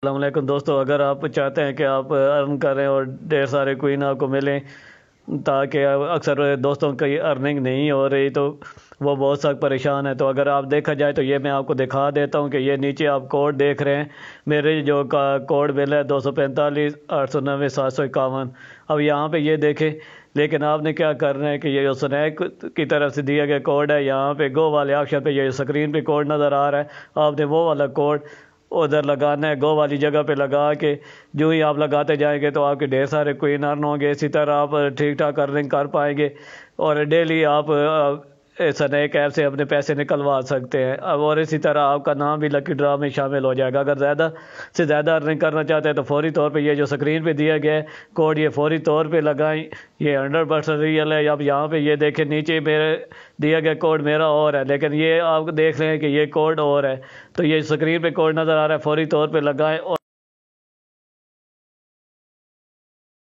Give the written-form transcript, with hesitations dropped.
السلام علیکم دوستو، اگر آپ چاہتے ہیں کہ آپ ارن کریں اور ڈھیر سارے کوئن آپ کو ملیں، تاکہ اکثر دوستوں کی ارننگ نہیں ہو رہی تو وہ بہت سخت پریشان ہے، تو اگر آپ دیکھا جائے تو یہ میں آپ کو دکھا دیتا ہوں کہ یہ نیچے آپ کوڈ دیکھ رہے ہیں، میرے جو کوڈ بل ہے 245 890 751۔ اب یہاں پہ یہ دیکھیں، لیکن آپ نے کیا کرنا ہے کہ یہ جو سنیک کی طرف سے دیا گیا کوڈ ہے، یہاں پہ گو والے آپشن پہ یہ اسکرین پہ کوڈ نظر آ رہا ہے، آپ نے وہ والا کوڈ ادھر لگانا ہے، گو والی جگہ پہ لگا کے جو ہی آپ لگاتے جائیں گے تو آپ کے ڈھیر سارے کوئن ارن ہوں گے۔ اسی طرح آپ ٹھیک ٹھاک ارننگ کر پائیں گے اور ڈیلی آپ سنیک ایپ سے اپنے پیسے نکلوا سکتے ہیں۔ اب اور اسی طرح آپ کا نام بھی لکی ڈرا میں شامل ہو جائے گا۔ اگر زیادہ سے زیادہ ارننگ کرنا چاہتے ہیں تو فوری طور پہ یہ جو اسکرین پہ دیا گیا ہے کوڈ، یہ فوری طور پہ لگائیں، یہ 100% ریئل ہے۔ اب یہاں پہ یہ دیکھیں نیچے میرے دیا گیا کوڈ میرا اور ہے، لیکن یہ آپ دیکھ رہے ہیں کہ یہ کوڈ اور ہے، تو یہ اسکرین پہ کوڈ نظر آ رہا ہے، فوری طور پہ لگائیں اور